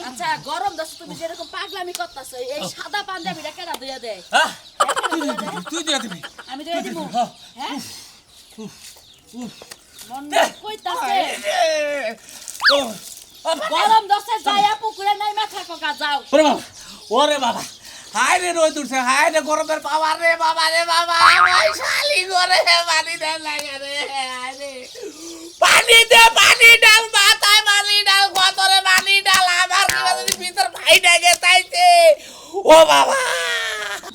আচ্ছা গরম দোষ তুমি যেরকম পাগলামি করতেছো এই সাদা পাঞ্জাবিটা কেনা ধুইয়া দেয় তুই দিয়ে দিবি আমি ধুইয়া দিব হ্যাঁ মন কইতাছে গরম দোষে যায়া পুকুরে নাই মাথা কোকা যাও ওরে বাবা হায় রে রোদ উঠছে হায় রে গরমের পাওয়ার রে বাবা ওই শালি করে পানি দে লাগে রে হায় রে পানি ডাল মাথায় পানি ডাল কতরে পানি ডাল আমার কি যদি ভিতর ভাই ডাকে তাইছে ও বাবা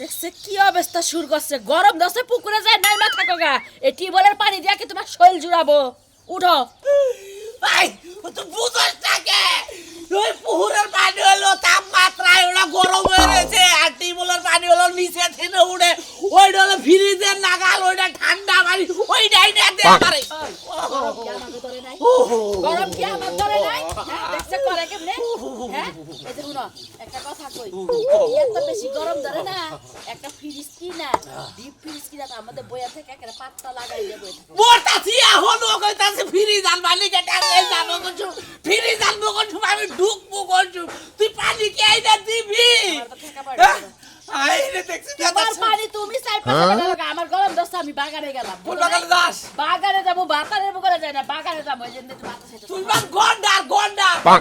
দেখছে কি অবস্থা শুরু করছে গরম দোষে পুকুরে যায় নাই মাথা কোকা এই টিউবওয়েলের পানি দিয়া কি তোমার শরীর জুড়াবো উঠো ভাই তুই বুঝছ না কে ওই পুকুরের পানি হলো তাপমাত্রায় ওটা গরম হয়ে গেছে আর টিউবওয়েলের পানি হলো নিচে থেকে উড়ে ওইটা হলো ফ্রিজের নাগাল ওইটা ঠান্ডা পানি ওইটাই না দে পারে গরম কি আমার ধরে নাই দেখছে করে কেমনে হ্যাঁ এই যে শুনো একটা কথা কই এত বেশি গরম ধরে না একটা ফ্রিজ কিনা ডিপ ফ্রিজ কিনা আমাদের বইয়া থেকে একটা পাত্তা লাগাই দেব মোটাছি এখন ও কইতাছে ফ্রিজ আল মালিকে টাকা যাবো কিছু ফ্রিজ আলবো কিছু আমি ঢুকবো কিছু তুই পানি কে আইদা দিবি আই রে দেখছিস তোমার পানি তুমি সাইড পাশে লাগা আমার গরম দোস্ত আমি বাগানে গেলাম কোন বাগানে যাস বাগানে যাব বাতারের বগলে যাই না বাগানে যাব ওই জন্য তুই বাতাসে তুই বাস গন্ডা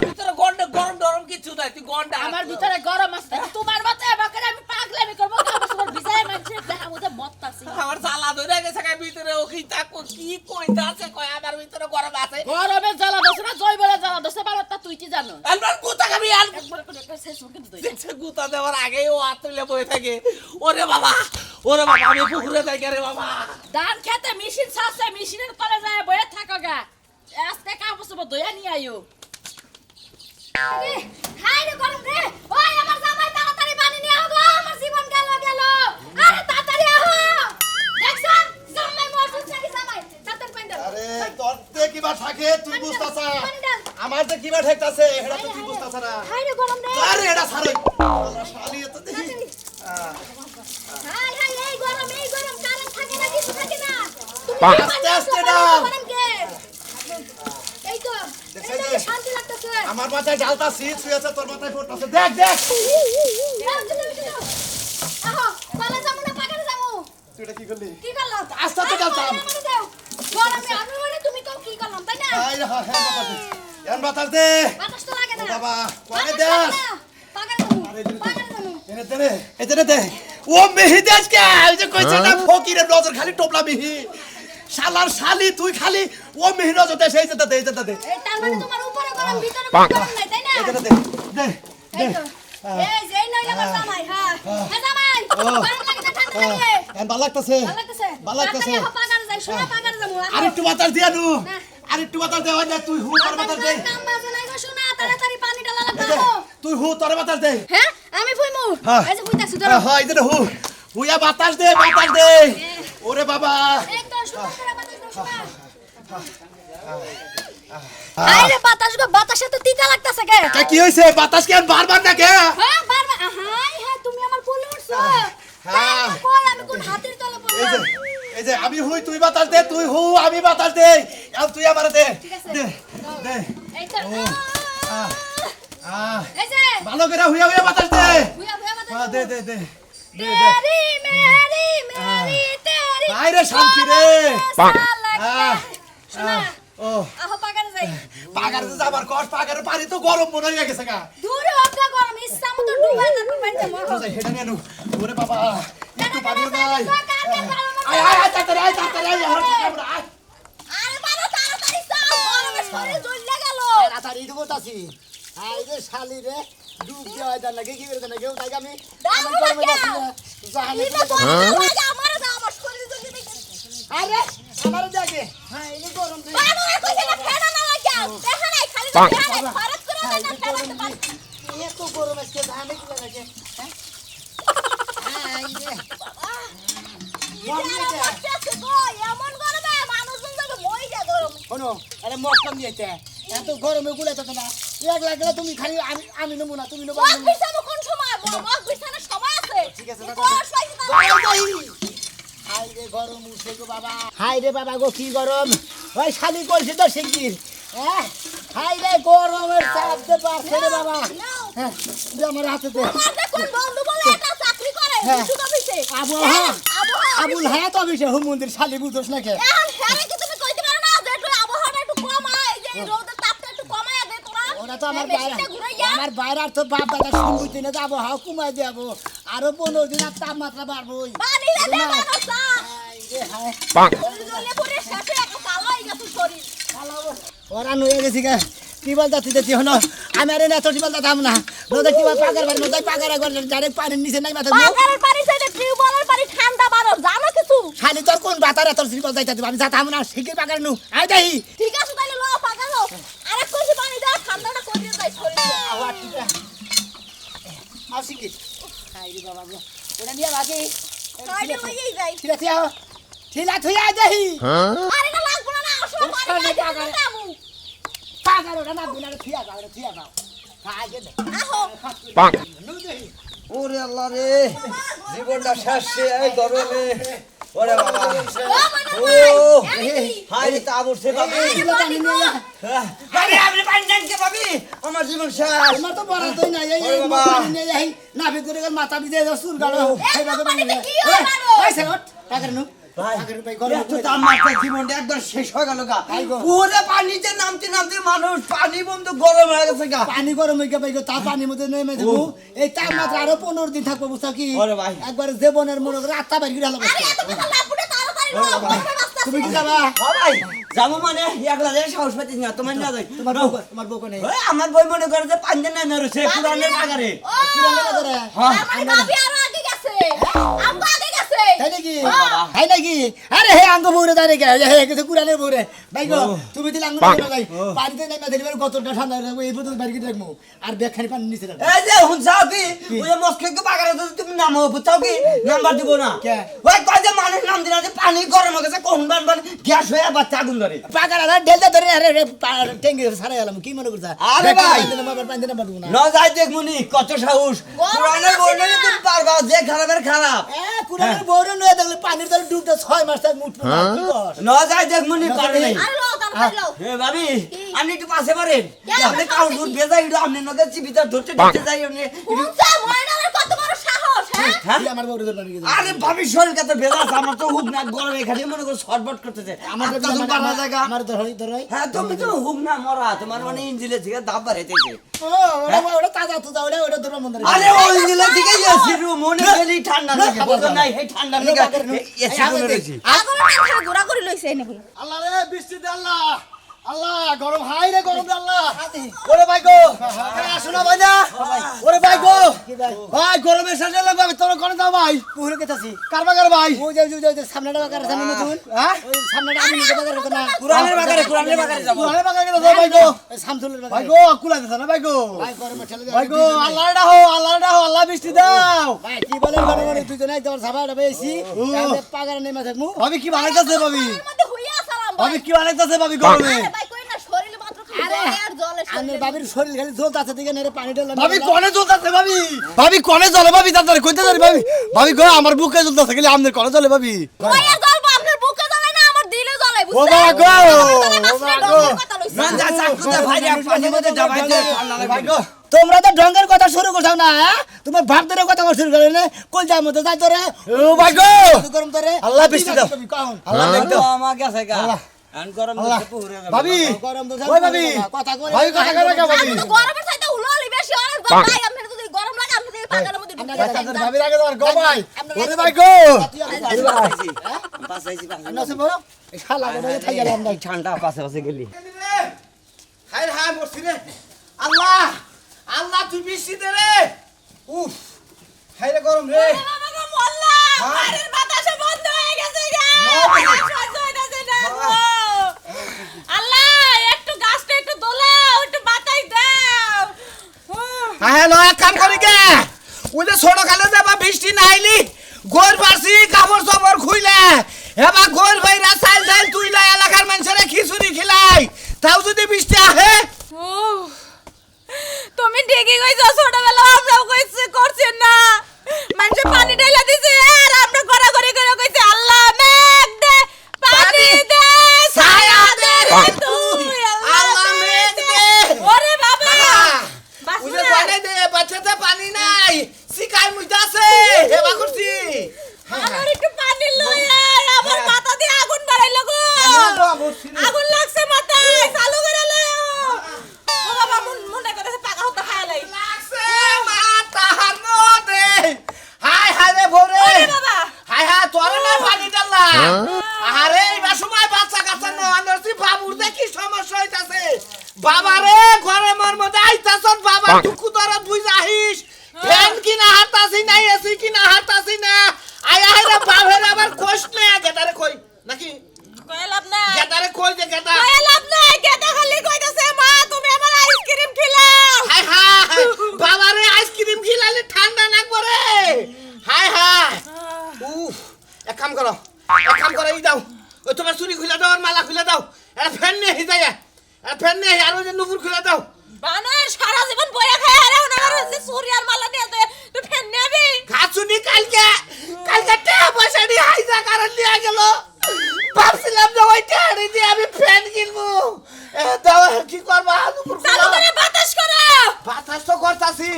ভিতরে গন্ডা গরম গরম কিছু নাই তুই গন্ডা আমার ভিতরে গরম আছে তোমার মতে বাগানে আমি পাগলামি করব তোমার ভিজায় মানছে দেখা মতে মত্তাছি আমার জ্বালা ধরে গেছে গায় ভিতরে ও কি তাকো কি কইতাছে কয় আমার ভিতরে গরম আছে গরমে জ্বালা দোছে না জয় বলে জ্বালা দোছে পারত তা তুই কি জানো আলবার গুতা খাবি আল একবার করে একটা শেষ মুখে তুই দেখছে গুতা দেওয়ার আগেই ও আতলে বসে থাকে ওরে বাবা আমি পুকুরে যাই রে বাবা ধান খেতে মেশিন ছাছে মেশিনের তলে যায় বয়ে থাকো গা আজকে কাপড় সব দয়া নি আইও হাই রে গরম রে ওই আমার জামাই তাড়াতাড়ি পানি নিয়ে আও গো আমার জীবন গেল আরে তাড়াতাড়ি আও দেখছ জামাই মরছে নাকি জামাই তাড়াতাড়ি পানি দাও আরে তোর তে কিবা থাকে তুই বুঝতাছ আমার তে কিবা ঠেকতাছে এডা তো তুই বুঝতাছ না হাই রে গরম রে আরে এডা ছাড়ই আল্লাহ শালি এত দেখি হাই এই গরম কারণ থাকে না কিছু থাকে না আস্তে আস্তে দাও এই তো এই শান্তি লাগতেছে আমার মাথায় ঢালতাছি তুই আছে তোর মাথায় পড়তাছে দেখ আহো পালা যামু না পাগারে যামু তুই এটা কি করলি কি করলাম আস্তে আস্তে ঢালতাম গরমে আমি মানে তুমি তো কি করলাম তাই না আই রে হ্যাঁ বাতাস দে বাতাস তো লাগে না বাবা কোনে দে পাগারে যামু এতে দে ও মেহিদাস কে ওই যে কইছে না ফকিরের নজর খালি টোপলা মিহি শালার শালি তুই খালি ও মিহি নজর দে সেই যেটা দে এই তার মানে তোমার উপরে গরম ভিতরে গরম নাই তাই না এটা দে এই তো এই যেই নই আমার জামাই হ্যাঁ জামাই গরম লাগে না ঠান্ডা লাগে এন ভালো লাগতেছে ভালো লাগতেছে পাগারে যাই শোনা পাগারে যামু আরেকটু বাতাস দিয়া নু আরেকটু বাতাস দেওয়া না তুই হু তোর বাতাস দে কাম বাজে নাই গো শোনা তাড়াতাড়ি পানি ডালা লাগবে তুই হু তোর বাতাস দে হ্যাঁ আমি ফুইমু এই যে ফুইতাছি ধরো হ্যাঁ এই যে হু হুইয়া বাতাস দে ওরে বাবা একদম সুন্দর করে বাতাস দাও শোনা আরে বাতাসে তো তিতা লাগতাছে কে কি হইছে বাতাস কেন বারবার না কে হ্যাঁ বারবার হাই তুমি আমার কোলে উঠছো হ্যাঁ কই আমি কোন হাতের তলে পড়লাম এই যে আমি হুই তুই বাতাস দে তুই হু আমি বাতাস দে আর তুই আমারে দে দে এই তো এই যে ভালো করে হুইয়া বাতাস দে হুইয়া বাতাস হ্যাঁ দে মেরি তেরি আরে শান্তি রে শোনা ও আহো পাগারে যাই পাগারে তো যাবার কর পাগারে পানি তো গরম মনে হয়ে গেছে গা দূর হোক গরম ইচ্ছা মতো ডুবা তারপর পানিতে মরো হেডা নিয়ে নু ওরে বাবা একটু পানি নাই আয় তাড়াতাড়ি আয় আরে বাবা তাড়াতাড়ি চল গরমে শরীর জ্বলে গেল তাড়াতাড়ি ঢুকতাছি আই রে শালি রে ডুব দেওয়া যায় না কি করে না কেউ তাই আমি দাও গরমে না বাসি না জাহানে এটা তো আমার শরীর জ্বলে গেছে আরে আমার দেখে হ্যাঁ এই গরম দিন বাবা কইছে না ফেনা না লাগাও দেখা নাই খালি দেখা নাই খরচ করে না ফেনাতে পারি এত গরম আজকে জাহানে কি লাগে হ্যাঁ আই রে এমন গরমে মানুষজন যাবে মই যা গরম শোনো আরে মক্কাম দিয়েছে এত গরমে গুলে তো না এক লাগলে তুমি খালি আমি নেবো না তুমি নেবো মগ বিছানো কোন সময় মগ বিছানোর সময় আছে ঠিক আছে, এই দাদা। বয়স হয়েছে তার। হাই রে গরম উঠছে গো বাবা হাই রে বাবা গো কি গরম ওই শালি করছে তো শিগগির হ্যাঁ হাই রে গরমের চাপ দে পারছে রে বাবা হ্যাঁ দে আমার হাতে দে আমার দেখুন বন্ধু বলে একটা চাকরি করে হ্যাঁ। কিছু কইছে আবুল হায়াত অফিসে হুম মন্দির শালি বুঝছ না কে এখন হ্যাঁ কি তুমি কইতে পারো না যে একটু আবহাওয়াটা একটু কমায় যে রোদের তাপটা একটু কমায় দে তোরা ওরা তো আমার মেশিনটা বাইরে ঘুরাইয়া আমার বাইরে তো বাপ দাদা শুনবুঝতে না যাবো হাও কমাই যাবো আরো 15 দিন আর তাপমাত্রা বাড়বোই পানি দে দে মানুষ হাই রে হাই জলে পড়ে শেষে একটা কালো হয়ে গেছে শরীর ওরা নয়ে গেছি গা টিবল দাতি দিতে হলো আমি আরে না তো টিবল দাতাম না রোদে টিবল পাকার বাড়ি নদাই পাকার একবার ডাইরেক্ট পানির নিচে নাই মাথা পাগারের পানি সাইডে টিউবওয়েলের পানি ঠান্ডা বারো জানো কিছু খালি তোর কোন বাতারে তোর টিবল দাইতে আমি যাতাম না শিখে পাকার নু আই যাই ঠিক আছে তাহলে লো পাগালো আরেক কইছি পানি দাও ঠান্ডাটা করিয়ে যাই শরীরে আওয়াজ টিকা আও শিখি হাই রে বাবা গো ওটা নিয়ে বাকি কাইলে লইই যাই ঠিলা থিয়া ঠিলা থিয়া যাই আরে না লাগবো না আসলে পানি দাও দামু পাকার ওটা না বিনা থিয়া যাও খাই দে আহো নু দেই ওরে আল্লাহ রে জীবনটা শেষ এই গরমে ওরে বাবা ও হাই রে তা বসে বাবা টিলা পানি নিয়ে আরে আপনি পানি দেন কে ভাবি আমার জীবন শেষ আমার তো বড় তুই না এই ওরে বাবা। পানি নিয়ে যাই না ভিতরে মাথা ভিজে চুল গালো এই বাবা পানিতে কি হয় মারো? ভাই সেলট পাকার নু ভাই পাকার ভাই গরম এত দাম মারতে জীবনটা একদম শেষ হয়ে গেল গা ভাই গো। পুরো পানিতে নামতে নামতে মানুষ পানি বন্ধ গরম হয়ে গেছে গা পানি গরম হয়ে গেছে ভাই তা পানির মধ্যে নেমে দেবো এই তাপমাত্রা আরো 15 দিন থাকবো বুঝছো কি ওরে ভাই। একবার জীবনের মনে করে আত্মা বাইরে গেল আরে এত কথা লাপুটে তাড়াতাড়ি লো রাস্তা তুমি কি যাবা ভাই যাবো মানে একলা যে সাহস পাইছিস না তোমার না যাই তোমার বউ কোনে ওই আমার বই মনে করে যে পানি না না রয়েছে পুরানের পাগারে ও কুরালে বাজারে হ্যাঁ আমার ভাবি আরো আগে গেছে আম্মা আগে গেছে তাই নাকি তাই নাকি আরে হে আঙ্গ বউরে দাঁড়িয়ে গে হে কিছু কুরালে বউরে ভাই গো তুমি দিলে আঙ্গ বউরে যাই পানিতে নেমে দিলে কতটা ঠান্ডা লাগবে এই পর্যন্ত বাইরে রাখবো আর ব্যাগ খানি পানি নিচে রাখবো এই যে হুনছাও কি ওই যে মস্কে পাগারে তো তুমি নামো বুঝছাও কি নাম্বার দিব না কে? ওই কয় যে মানুষ নাম দিনা যে পানি গরম হয়ে গেছে কোন বান গ্যাস হয়ে বাচ্চা আগুন ধরে পাকার আরে ডেলটা ধরে আরে টেঙ্গি সারা গেলাম কি মনে করছ আরে ভাই। পানি না পারবো না ন যাই দেখমুনি কত সাহস পুরানের বইনে তুমি পারবা যে খারাপের খারাপ কুরালের বউরে নয় দেখলে পানির তলে ডুবতে 6 মাস তাক মুঠ কি কর ন যাই দেখমুনি পারে নাই আরে লো তাড়াতাড়ি লো হে ভাবি আপনি একটু পাশে পারেন আপনি কাউন্ট ফুট বেজাই একটু আপনি নগে চিবিটা ধরতে ধরতে যাই আপনি কোনটা ময়নার কত বড় সাহস হ্যাঁ হ্যাঁ কি আমার বউরে ধরে নিয়ে আরে ভাবি শরীর কত বেজা আছে আমার তো হুক না গরম এখানে মনে করে শর্টবট করতেছে আমাদের তো পারা জায়গা আমার ধরই হ্যাঁ তুমি তো হুক না মরা তোমার মানে ইঞ্জিলে থেকে দাব বাড়াইতেছে ও ওটা তাজা তো দাও ওটা ধরে মন ধরে আরে ওই ইঞ্জিলে থেকে এসি রুম মনে গেলি ঠান্ডা লাগে বুঝো নাই এই ঠান্ডা লাগে এসি রুমে রয়েছি আগর না ঘোরা করে লইছে এনে আল্লাহ রে বৃষ্টি দে আল্লাহ আল্লাহ গরম হাই রে গরম দে আল্লাহ ওরে ভাই গো শোনা ভাই না ওরে ভাই গো ভাই গরমে শেষে লাগবে আমি তোর কোনে যাও ভাই পুরো কেতাছি কারবা কর ভাই ও যাও সামনেটা বাগার সামনে নতুন হ্যাঁ ওই সামনেটা আমি নিজে বাগার করতে না কুরানের বাগারে যাব কুরানের বাগার কেন যাও ভাই গো সামতুলের বাগার ভাই গো কুলা দিছ না ভাই গো ভাই গরমে ঠেলে ভাই গো আল্লাহ ডাও আল্লাহ বৃষ্টি দাও ভাই কি বলেন গরমে তুই তো নাই তোর সাবাটা বেশি পাগার নেমে থাকমু ভাবি কি বানাইতাছে ভাবি মধ্যে হইয়া সালাম ভাবি কি বানাইতাছে ভাবি গরমে আরে ভাই কই না শরীরে মাত্র খালি আর জলে আনে ভাবির শরীর খালি জ্বলতাছে দিকে নেরে পানি ঢেলা ভাবি কোনে জ্বলতাছে ভাবি কোনে জ্বলে ভাবি তাড়াতাড়ি কইতে জানি ভাবি গো আমার বুকে জ্বলতাছে খালি আমনের কোনে জ্বলে ভাবি কই আর জলবো আপনার বুকে জ্বলে না আমার দিলে জ্বলে ও বাবা গো ও বাবা গো না যা চাকুতে ভাই পানির মধ্যে ডাবাইতে ঠান্ডা ভাই লাগে গো তোমরা তো ঢঙ্গের কথা শুরু করছাও না তোমার ভাব ধরে কথা শুরু করে না কোন যায় মতো যাই তোরে ও ভাই গো গরম তোরে আল্লাহ বৃষ্টি দাও কখন আল্লাহ দেখ দাও আমাকে আছে গা আন গরম দিতে পুরে যাবে ভাবি গরম তো ওই ভাবি কথা কই ভাবি কথা কই রাখা ভাবি আপনি তো গরমের চাইতে উলালি বেশি অনেক ভাই আপনার যদি গরম লাগে আপনি এই পাগার মধ্যে ঢুকে যান ভাবি আগে তোমার গো ভাই ওরে ভাই গো পাশাইছি নসে বড় এই শালা গরে থাই গেলাম না ঠান্ডা পাশে পাশে গেলি হাই হাই মরছি রে আল্লাহ আল্লাহ তুই বৃষ্টি দে রে উফ হাই রে গরম রে বাবা গো মোল্লা বাইরের বাতাসে বন্ধ হয়ে গেছে গা সহ্য হইতাছে না গো। আল্লাহ একটু গাছটা একটু দোলাও একটু বাতাই দাও হ্যাঁ লো এক কাম করি কে ওই যে ছোট কালে যাবা বৃষ্টি নাইলি গোর পারছি কাপড় চোপড় খুইলে এবার গোর ভাইরা চাইল চাইল তুইলা এলাকার মানুষেরা খিচুড়ি খিলাই তাও যদি বৃষ্টি আহে বাবা রে ঘরে মোর মধ্যে আইতাছ বাবা দুঃখ দর দুই যাহিস ফ্যান কিনা হাতাছি না এসি কিনা হাতাছি না আয় আয় রে বাপের আবার কোষ নে গেদারে কই নাকি কই লাভ নাই গেদারে কই যে গেদা কই লাভ নাই গেদা খালি কইতাছে মা তুমি আমার আইসক্রিম খিলাও হায় হায় বাবা রে আইসক্রিম খিলালে ঠান্ডা লাগবে রে হায় হায় উফ এক কাম করো এই দাও ও তোমার চুরি খুলে দাও আর মালা খুলে দাও এটা ফ্যান নিয়ে হি যায় এটা ফ্যান নিয়ে আর ওই যে নুপুর খুলে দাও বানর সারা জীবন বয়া খায় আরে ওনার হচ্ছে সূর্যার মালা নিয়ে তুই ফেন নেবি খাচুনি কালকে টাকা পয়সা দিয়ে হাইজা কারণ নিয়ে গেল ভাবছিলাম যে ওই টাকা দিয়ে আমি ফ্যান কিনবো দাও কি করবা নুপুর চালু খুলো করে বাতাস করো বাতাস তো করতাছি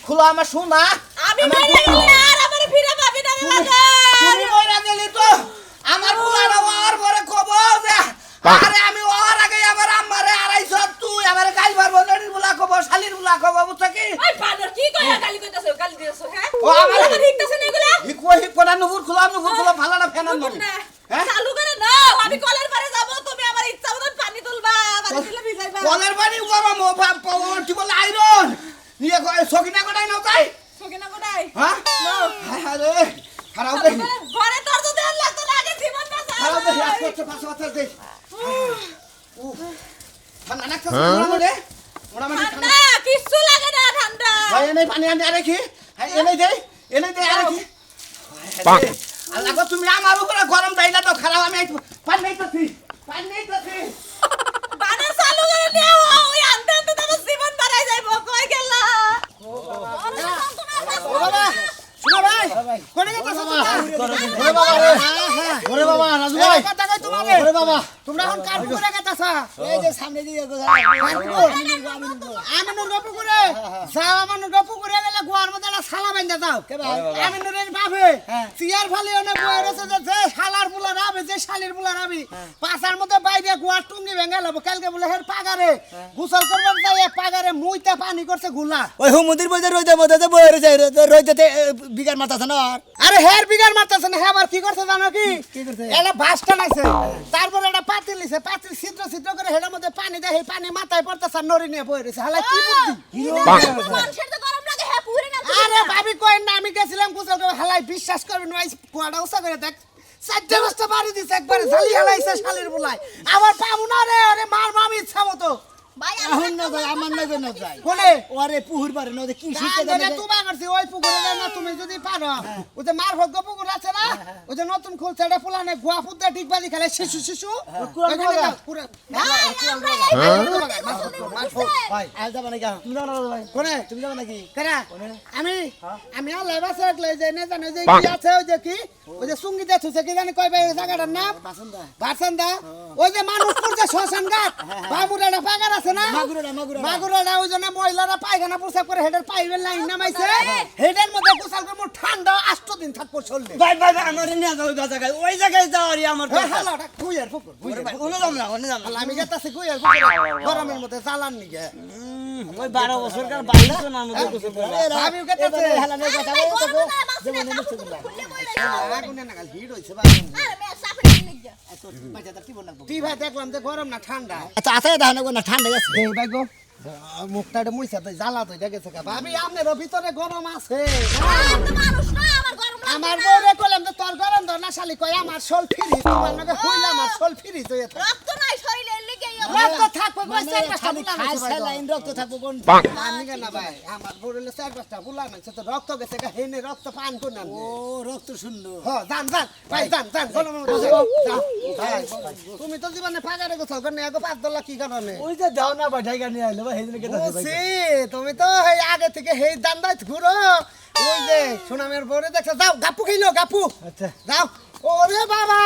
খুলো আমার শোনা আমি মরে গেলে আর আমার ফিরে পাবি না রে বাবা তুমি মরে গেলি তো আমার পুলারা ওর পরে খবর দে আরে আমি ওর আগে আমার আম্মারে আড়াইশ তুই আমার গাই মারবো নড়ির বুলা খবর শালির বুলা খবর বুঝছ কি ওই বানর কি কইয়া গালি কইতাছে গালি দিতেছো হ্যাঁ ও আমার ঠিকতাছে না এগুলা হিকোনা নুপুর খুলো ভালো না ফ্যান আনবো হ্যাঁ চালু করে নাও আমি কলের পারে যাব তুমি আমার ইচ্ছা মতন পানি তুলবা পানি তুলে ভিজাইবা কলের পানি গরম ও কি বলে আয়রন নিয়ে সকিনা কোটাই নাও তাই সকিনা কোটাই হ্যাঁ নাও আরে খারাপ দে ঘরে তোর তো দেন লাগতো না আগে জীবন বাঁচা খারাপ দে আজকে পাঁচ বছর দে ঠান্ডা লাগছে মোটামুটি ঠান্ডা কিচ্ছু লাগে না ঠান্ডা ভাই এনে পানি আনি আরে কি এনে দে আরে কি আল্লাহ গো তুমি আমার উপরে গরম দাইলা তো খারাপ আমি পানি নেই তো বানর চালু করে নিও ওই আনতে আনতে তোমার জীবন বাড়াই যাইব কই গেলা ও বাবা শুনো ভাই কোনে গেছস ওরে বাবা রে ওরে বাবা রাজু ভাই কথা কই তোমারে ওরে বাবা তোমরা এখন কার পুকুরে গেছস এই যে সামনে দিয়ে আমিনুর গপু করে যাও আমার গপু করে গেলে গোয়ার মধ্যে একটা শালা বাইন্দা যাও কে ভাই আমিনুরের বাপে চিয়ার ফালি ওনে বইরে যে শালার বুলা রাবে যে শালির বুলা রাবি পাছার মধ্যে বাইরে গোয়ার টুঙ্গি ভেঙে লব কালকে বলে হের পাগারে গোসল করবার যায় পাগারে মুইতে পানি করছে গুলা ওই হুমুদির বইতে রইতে মধ্যে বইরে যায় রইতে বিগার মাথাছে না আরে হের বিগার মারতেছে না হেবার কি করছে জানো কি কি করছে? এলা ভাসটা নাইছে তারপর এটা পাতিল লিছে পাতিল ছিদ্র করে হেডার মধ্যে পানি দেয় সেই পানি মাথায় পড়তেছে আর নড়ি নিয়ে বইরেছে হালা কি বুদ্ধি মানুষের তো গরম লাগে হ্যাঁ পুরে না আরে ভাবি কই না আমি গেছিলাম গোসল করে হালাই বিশ্বাস করবেন না কুয়াটা উসা করে দেখ চারটে পাঁচটা বাড়ি দিছে একবারে ঝালি হালাইছে শালির বুলাই আবার পাবো না রে আরে মার মামি ইচ্ছা মতো ভাই এখন না যায় আমার না না যায় কোনে ওরে পুহুর পারে না কি শিখতে শিখতে তোমা করছি ওই পুকুরে যায় না তুমি যদি পারো ওই যে মার ভোগ্য পুকুর আছে না ওই যে নতুন খুলছে এটা ফুলানে গুয়া ফুটতে ঠিক বালি খেলে শিশু ওইখানে যাও, পুরো ভাই আজ যাবা নাকি তুমি যাবা না ভাই কোনে তুমি যাবা নাকি কেরা আমি আমি আর লেবাসে লই যাই না জানো যে কি আছে ওই যে কি ওই যে সুঙ্গিতে থুছে কি জানি কই ভাই জায়গাটার নাম বাসন্দা বাসন্দা ওই যে মানুষ করছে শ্মশান ঘাট বামুরাটা পাগার আছে না মাগুরা মাগুরাটা ওই জন্য মহিলারা পায়খানা প্রসাব করে হেডের পাইবেন লাইন নামাইছে হেডের মধ্যে গোসল করে ঠান্ডা 8 দিন থাকবো চলবে ভাই আমার নিয়ে যাও জায়গায় ওই জায়গায় যাওয়ারই আমার হালাটা কুইয়ার পুকুর ওনে যাম না ওনে যাম না আমি গেতাছি কুইয়ার পুকুর গরমের মধ্যে জ্বালান নিগে ওই 12 বছরকার বাইরে তো নাম গোসল করে আমি গেতাছি হেলা নেই কথা এই বলে গরম না মাছ না যেমন খুললে বইলা আগুনে নাগাল ভিড় হইছে ভাই আরে মে সাফরে নিগা বাচ্চাটা কি বললাম তুই ভাই দেখলাম যে গরম না ঠান্ডা আচ্ছা আছে দাও না ঠান্ডা আছে এই ভাই গো মুখটা মুইছা তো জ্বালা তো দেখেছে ভাবি আপনার ভিতরে গরম আছে মানুষ না আমার গরম লাগে আমার বউরে কইলাম যে তোর গরম ধর না শালি কই আমার শোল ফ্রি তোমার লগে হইলা আমার শোল ফ্রি তো এত রক্ত নাই শরীরে লেগে রক্ত থাকবে কই চার পাঁচটা খালি বুলা খাই নাইছে লাইন রক্ত থাকবো কোন আমি কেন ভাই আমার বউরে চার পাঁচটা বুলা নাইছে তো রক্ত গেছে হেনে রক্ত পান কোন না ও রক্ত শূন্য হ্যাঁ জান ভাই জান গরমের মধ্যে যাও ভাই তুমি তো জীবনে পাগারে গোসল করে না $5 কি কারণে ওই যে দাও না ভাই ঢাকা নিয়ে আইলো ভাই হেদিন কেটে বুঝছি, তুমি তো এই আগে থেকে হেই দান্দায় ঘুরো ওই যে সুনামের বউরে দেখছো যাও গাপু খাইলো গাপু আচ্ছা যাও ওরে বাবা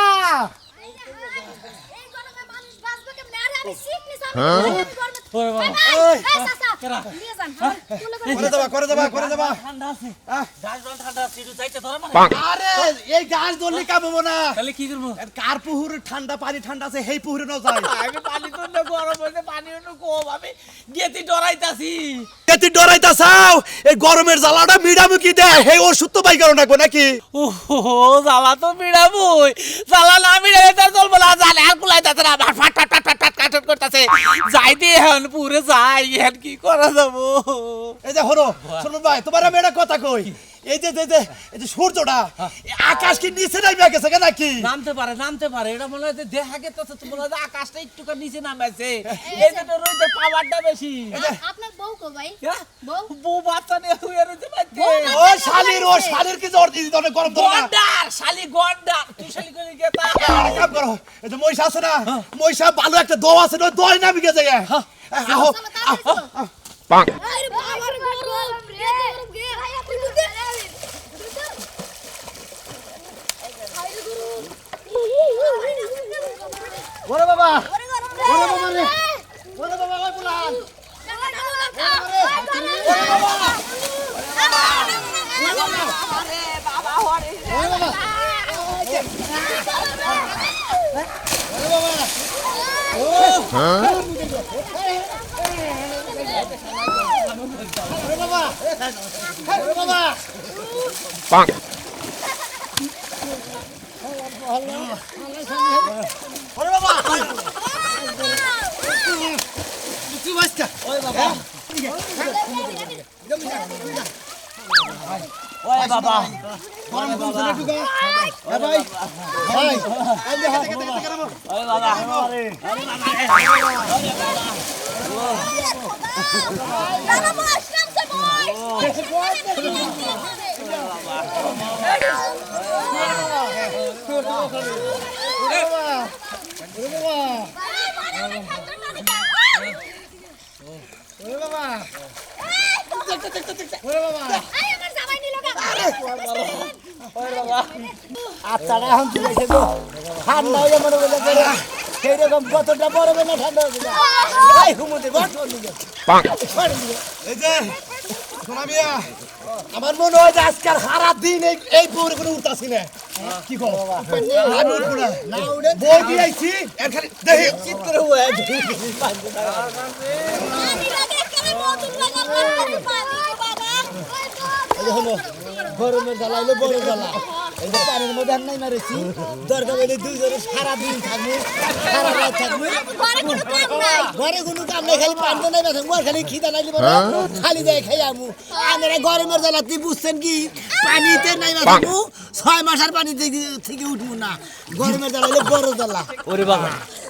এই গরমে মানুষ বাঁচবে কেমনে আরে আমি সিক নিছি আমি গরমে ওরে বাবা এই চাচা কেরা? নিয়ে যান করে দেবা করে দেবা করে দেবা ঠান্ডা আছে আহ, গাছ জল ঠান্ডা আছে একটু যাইতে ধরে মানে আরে এই গাছ ধরলে কামবো না তাহলে কি করবো আর কার পুহুরে ঠান্ডা পানি ঠান্ডা আছে সেই পুহুরে ন যায় আমি পানি তো না গরম হইছে পানি অন্য কম আমি গেতি ডরাইতাছি তুই ডরাইতা চাও এই গরমের জ্বালাটা মিডামুখি দেয় সেই ওষুধ তো বাই করো নাকবো নাকি ওহো জ্বালা তো মিড়াবই জ্বালা না মিড়ালে তার চলবো না জালে আর কুলাইতাছে না ফাট ফাট ফাট ফাট ফাট কাট করতেছে যাইতে এখন পুরে যাই এখন কি করা যাবো এই যে হলো শোনো ভাই তোমার আমি একটা কথা কই এই যে এই যে সূর্যটা এই আকাশ কি নিচে নামে গেছে কেন নাকি নামতে পারে এটা মনে হয় যে দেখা গেছে তো মনে হয় যে আকাশটা একটু নিচে নামাইছে এই যে রইতে পাওয়ারটা বেশি আপনার বউ কো ভাই হ্যাঁ? বউ বউ বাচ্চা নিয়ে শুয়ে রইতে পারছে ও শালির কি জ্বর দিদি তোরে গরম ধরে না গন্ডার শালি গন্ডার তুই শালি করে গেতা একটা কাম করো এই যে মহিষা আছে না মহিষা ভালো একটা দো আছে না দই নামি গেছে আহো আরে বাবার গরম রে গরম গে ভাই আপনি দুধ ওরে বাবা ওরে গরম রে ওরে বাবা রে ওরে বাবা ওই পুলান ওরে বাবা ওরে বাবা ওরে বাবা ওরে বাবা তুই বাচ্চা ওরে বাবা ওই বাবা গরম কমছে না টুকা হ্যাঁ ভাই ভাই এই যে হাত ওই বাবা দাদা বল আসলাম সে বল ওরে বাবা ওরে বাবা ওরে বাবা আয় আমার জামাই নিল গা আচ্ছাটা এখন চলে এসে গো ঠান্ডা হয়ে মনে বলে করে সেই রকম কতটা পড়বে না ঠান্ডা হয়ে যায় এই ঘুমোতে বট এই যে শোনা মিয়া আমার মনে হয় যে আজকাল সারা দিন এই পুহুরে কোনো উঠতাছি না কি কো আমি উঠবো না না উড়ে বই দিয়ে আইছি এর খালি দেখি চিত্র হয়ে পানি লাগে কেন নতুন লাগা পানি বাবা এই হলো গরমের জ্বালা হলো বড় জ্বালা এই যে পানির মধ্যে আর নাই মারেছি দরকার হলে দুইজনে সারাদিন থাকবো সারা রাত থাকবো ঘরে কোনো কাম নাই ঘরে কোনো কাম নাই খালি পানি নাই থাকবো আর খালি খিদা লাগলে বলে খালি দেয় খাই আমু আমরা গরমের জ্বালা তুই বুঝছেন কি পানিতে নাই থাকবো 6 মাস আর পানি থেকে উঠবো না গরমের জ্বালা হলো বড় জ্বালা ওরে বাবা